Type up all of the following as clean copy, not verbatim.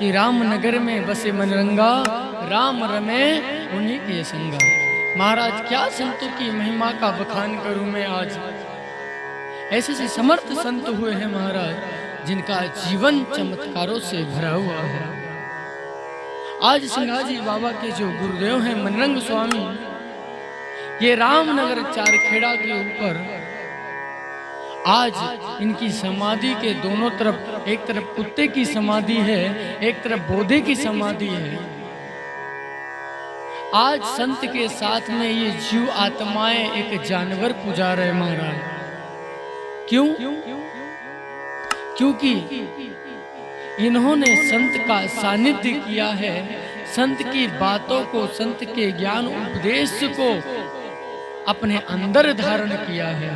कि राम नगर में बसे मनरंगा, राम रमे उन्हीं के संगा। महाराज क्या संतों की महिमा का बखान करूं मैं आज। ऐसे से समर्थ संत हुए हैं महाराज, जिनका जीवन चमत्कारों से भरा हुआ है। आज सिंघाजी बाबा के जो गुरुदेव हैं मनरंग स्वामी, ये रामनगर चारखेड़ा के ऊपर आज इनकी समाधि के दोनों तरफ, एक तरफ कुत्ते की समाधि है, एक तरफ बोधे की समाधि है। आज संत के साथ में ये जीव आत्माएं एक जानवर पुजा रहे महाराज। क्यों? क्योंकि इन्होंने संत का सानिध्य किया है, संत की बातों को, संत के ज्ञान उपदेश को अपने अंदर धारण किया है।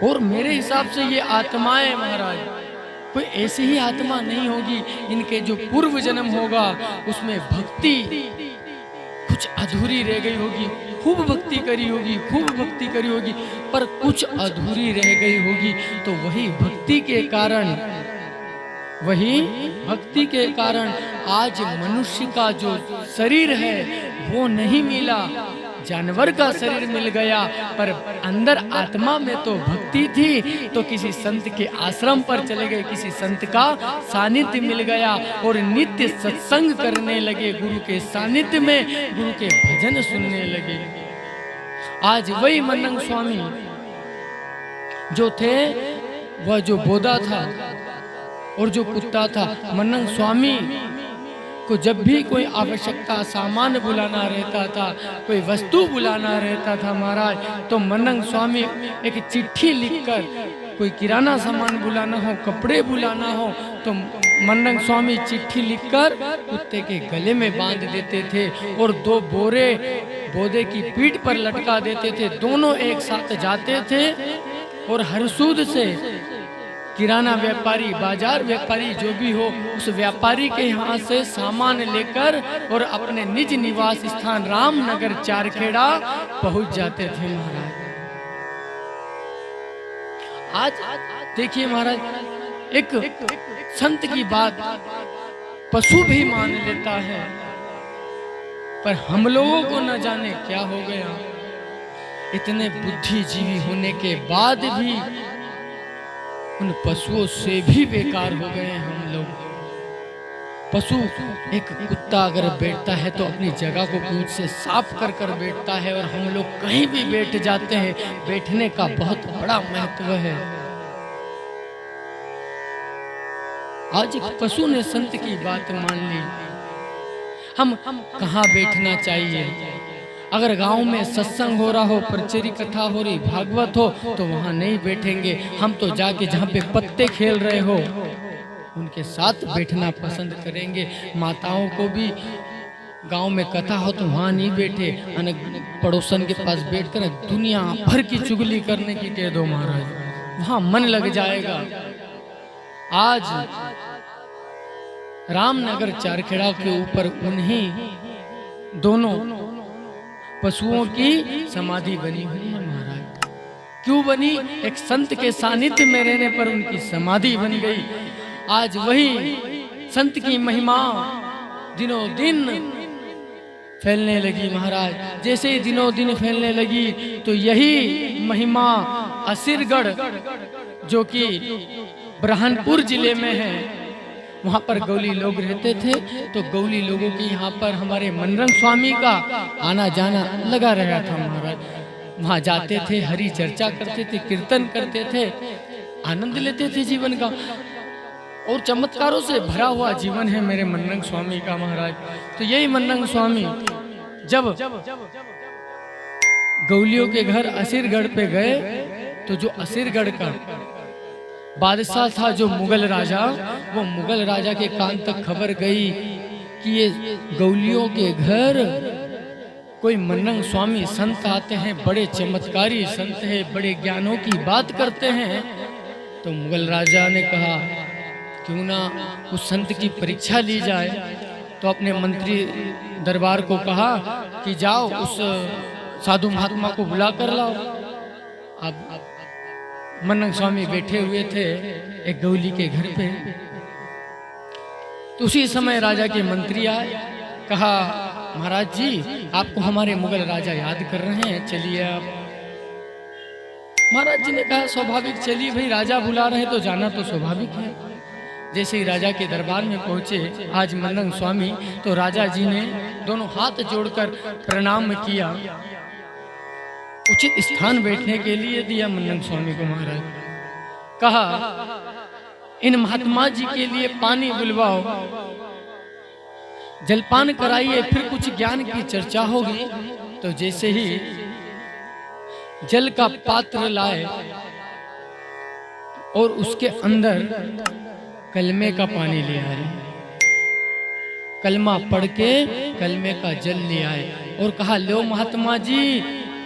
और मेरे हिसाब से ये आत्माएं महाराज कोई ऐसी ही आत्मा नहीं होगी, इनके जो पूर्व जन्म होगा उसमें भक्ति कुछ अधूरी रह गई होगी, खूब भक्ति करी होगी, खूब भक्ति करी होगी, पर कुछ अधूरी रह गई होगी। तो वही भक्ति के कारण आज मनुष्य का जो शरीर है वो नहीं मिला, जानवर का शरीर मिल गया, पर अंदर आत्मा में तो भक्ति थी। तो किसी संत के आश्रम पर चले गए, किसी संत का सानिध्य मिल गया और नित्य सत्संग करने लगे, गुरु के सानिध्य में गुरु के भजन सुनने लगे। आज वही मनरंग स्वामी जो थे, वह जो बोधा था और जो कुत्ता था, मनरंग स्वामी को जब भी कोई आवश्यकता, सामान बुलाना रहता था, कोई वस्तु बुलाना रहता था महाराज, तो मनरंग स्वामी एक चिट्ठी लिखकर, कोई किराना सामान बुलाना हो, कपड़े बुलाना हो, तो मनरंग स्वामी चिट्ठी लिखकर कुत्ते के गले में बांध देते थे और 2 बोरे बोधे की पीठ पर लटका देते थे। दोनों एक साथ जाते थे और हरसूद से किराना व्यापारी, बाजार व्यापारी जो भी हो, उस व्यापारी के यहाँ से सामान लेकर और अपने निज निवास स्थान रामनगर चारखेड़ा पहुंच जाते थे महाराज। आज देखिए महाराज, एक संत की बात पशु भी मान लेता है, पर हम लोगों को न जाने क्या हो गया, इतने बुद्धिजीवी होने के बाद भी उन पशुओं से भी बेकार हो गए हैं हम लोग। पशु, एक कुत्ता अगर बैठता है तो अपनी जगह को पूंछ से साफ कर कर बैठता है, और हम लोग कहीं भी बैठ जाते हैं, बैठने का बहुत बड़ा महत्व है। आज एक पशु ने संत की बात मान ली। हम कहाँ बैठना चाहिए? अगर गांव में सत्संग हो रहा हो, प्रचरी कथा हो रही, भागवत हो, तो वहां नहीं बैठेंगे। हम तो जाके जहाँ पे पत्ते खेल रहे हो उनके साथ बैठना पसंद करेंगे। माताओं को भी गांव में कथा हो तो वहां नहीं बैठे, पड़ोसन के पास बैठकर दुनिया भर की चुगली करने की कह दो महाराज, वहां मन लग जाएगा। आज रामनगर चारखेड़ा के ऊपर उन्हीं दोनों पशुओं की समाधि बनी हुई है महाराज। क्यों बनी? एक संत के सानिध्य में रहने पर उनकी समाधि बन गई। आज वही संत की महिमा दिनों दिन फैलने लगी महाराज। जैसे ही दिनों दिन फैलने लगी तो यही महिमा असीरगढ़, जो कि बुरहानपुर जिले में है, वहाँ पर गौली लोग रहते थे, तो गौली लोगों की यहाँ पर हमारे मनरंग स्वामी का आना जाना लगा रहा था महाराज। वहाँ जाते थे, हरि चर्चा करते थे, कीर्तन करते थे, आनंद लेते थे जीवन का, और चमत्कारों से भरा हुआ जीवन है मेरे मनरंग स्वामी का महाराज। तो यही मनरंग स्वामी जब गौलियों के घर असीरगढ़ पे गए, तो जो असीरगढ़ का बादशाह था, जो मुगल राजा, वो मुगल राजा के कान तक खबर गई कि ये गौलियों के घर कोई मनरंग स्वामी संत आते हैं, बड़े चमत्कारी संत हैं, बड़े ज्ञानों की बात करते हैं। तो मुगल राजा ने कहा क्यों ना उस संत की परीक्षा ली जाए। तो अपने मंत्री दरबार को कहा कि जाओ उस साधु महात्मा को बुला कर लाओ। अब मनरंग स्वामी बैठे हुए थे एक गौली के घर पे। तो उसी समय राजा के मंत्री आए, कहा महाराज जी आपको हमारे मुगल राजा याद कर रहे हैं, चलिए आप। महाराज जी ने कहा स्वाभाविक, चलिए भाई, राजा बुला रहे हैं तो जाना तो स्वाभाविक है। जैसे ही राजा के दरबार में पहुंचे आज मन्नन स्वामी, तो राजा जी ने दोनों हाथ जोड़कर प्रणाम किया, उचित स्थान बैठने के लिए दिया मन्नन स्वामी को। महाराज कहा इन महात्मा जी के लिए पानी बुलवाओ, जलपान कराइए, फिर कुछ ज्ञान की चर्चा होगी। तो जैसे ही जल का पात्र लाए और उसके अंदर कलमे का पानी ले आए, कलमा पढ़ के कलमे का जल ले आए और कहा लो महात्मा जी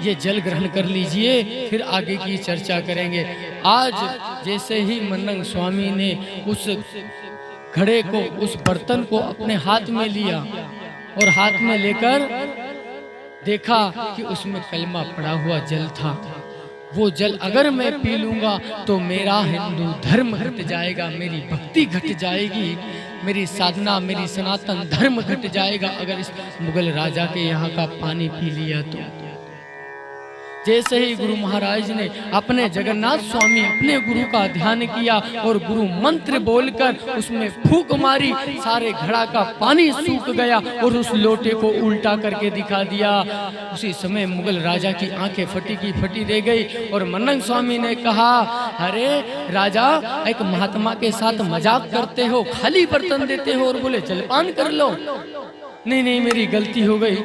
ये जल ग्रहण कर लीजिए, फिर आगे की चर्चा करेंगे। आज जैसे ही मन्नन स्वामी ने उस घड़े को, उस बर्तन को अपने हाथ में लिया और हाथ में लेकर देखा कि उसमें कलमा पड़ा हुआ जल था। वो जल अगर मैं पी लूंगा तो मेरा हिंदू धर्म घट जाएगा, मेरी भक्ति घट जाएगी, मेरी साधना, मेरी सनातन धर्म घट जाएगा अगर इस मुगल राजा के यहाँ का पानी पी लिया तो। जैसे ही गुरु महाराज ने अपने जगन्नाथ स्वामी अपने गुरु का ध्यान किया और गुरु मंत्र बोलकर उसमें फूंक मारी, सारे घड़ा का पानी सूख गया और उस लोटे को उल्टा करके दिखा दिया। उसी समय मुगल राजा की आंखें फटी की फटी रह गई और मन्नन स्वामी ने कहा अरे राजा, एक महात्मा के साथ मजाक करते हो, खाली बर्तन देते हो और बोले जलपान कर लो। नहीं नहीं, मेरी गलती हो गई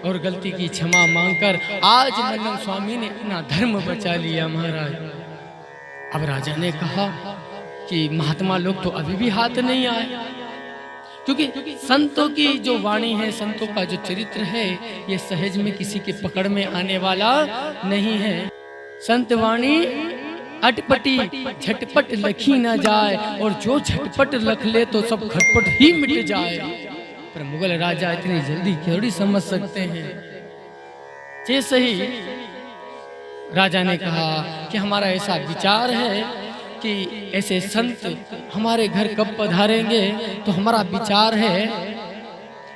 और गलती की क्षमा मांगकर आज मन्नन स्वामी ने अपना धर्म बचा लिया। महाराज अब राजा ने कहा कि महात्मा लोग तो अभी भी हाथ नहीं आए, क्योंकि संतों की जो वाणी है, संतों का जो चरित्र है, ये सहज में किसी के पकड़ में आने वाला नहीं है। संत वाणी अटपटी झटपट लखी ना जाए और जो झटपट लख ले तो सब खटपट ही मिट जाए। पर मुगल राजा इतनी जल्दी थोड़ी समझ सकते हैं। जैसे ही राजा ने कहा कि हमारा ऐसा विचार है कि ऐसे संत हमारे घर कब पधारेंगे, तो हमारा विचार है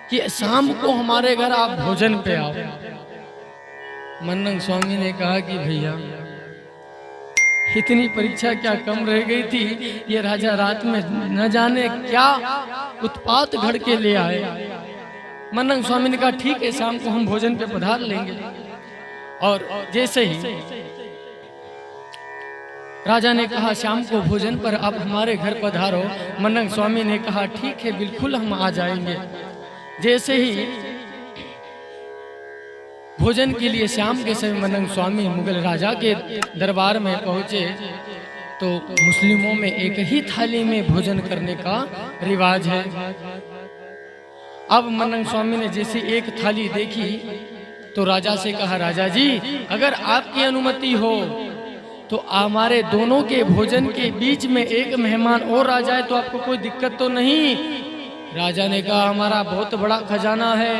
कि शाम को हमारे घर आप भोजन पे आओ। मन्नन स्वामी ने कहा कि भैया इतनी परीक्षा क्या कम रह गई थी, ये राजा रात में न जाने क्या उत्पात घड़ के ले आए। मन्नन स्वामी ने कहा ठीक है, शाम को हम भोजन पे पधार लेंगे। और जैसे ही राजा ने कहा शाम को भोजन पर आप हमारे घर पधारो, मन्नन स्वामी ने कहा ठीक है, बिल्कुल हम आ जाएंगे। जैसे ही भोजन के लिए शाम के समय मन्नन स्वामी मुगल राजा के दरबार में पहुंचे तो मुस्लिमों में एक ही थाली में भोजन करने का रिवाज है। अब मन्नन स्वामी ने जैसे एक थाली देखी तो राजा से कहा राजा जी अगर आपकी अनुमति हो तो हमारे दोनों के भोजन के बीच में एक मेहमान और आ जाए तो आपको कोई दिक्कत तो नहीं। राजा ने कहा हमारा बहुत बड़ा खजाना है,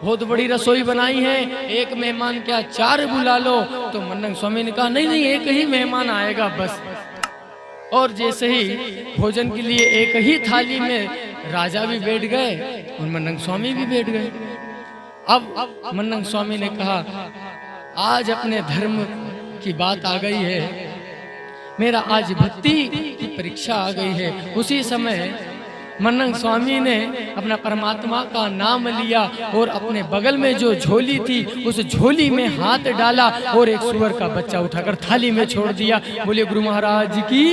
बहुत बड़ी रसोई बनाई है, एक मेहमान क्या 4 बुला लो। तो मन्नन स्वामी ने कहा नहीं नहीं, एक ही मेहमान आएगा बस। और जैसे ही भोजन के लिए एक ही थाली में राजा भी बैठ गए और मन्नन स्वामी भी बैठ गए। अब मन्नन स्वामी ने कहा आज अपने धर्म की बात आ गई है, मेरा आज भक्ति की परीक्षा आ गई है। उसी समय मन्नन स्वामी ने अपना परमात्मा का नाम लिया और अपने बगल में जो झोली थी उस झोली में हाथ डाला और एक सूअर का बच्चा उठाकर थाली में छोड़ दिया। बोले गुरु महाराज की।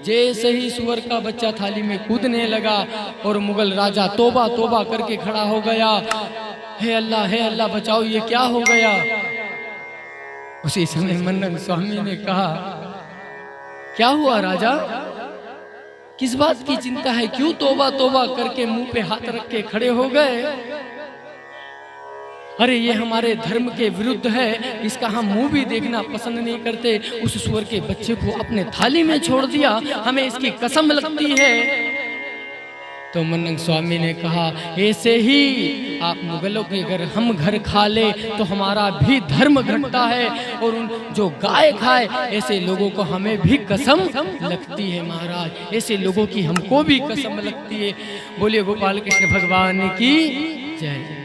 जैसे ही सूअर का बच्चा थाली में कूदने लगा और मुगल राजा तोबा तोबा करके खड़ा हो गया, हे अल्लाह बचाओ, ये क्या हो गया। उसी समय मन्नन स्वामी ने कहा क्या हुआ राजा, किस बात की चिंता है, क्यों तोबा तोबा करके मुंह पे हाथ रख के खड़े हो गए। अरे ये हमारे धर्म के विरुद्ध है, इसका हम मुंह भी देखना पसंद नहीं करते। उस सूअर के बच्चे को अपने थाली में छोड़ दिया, हमें इसकी कसम लगती है। तो मनंग स्वामी ने कहा ऐसे ही आप मुगलों के अगर हम घर खा ले तो हमारा भी धर्म घटता है, और उन जो गाय खाए ऐसे लोगों को हमें भी कसम लगती है महाराज, ऐसे लोगों की हमको भी कसम लगती है। बोलिए गोपाल कृष्ण भगवान की जय।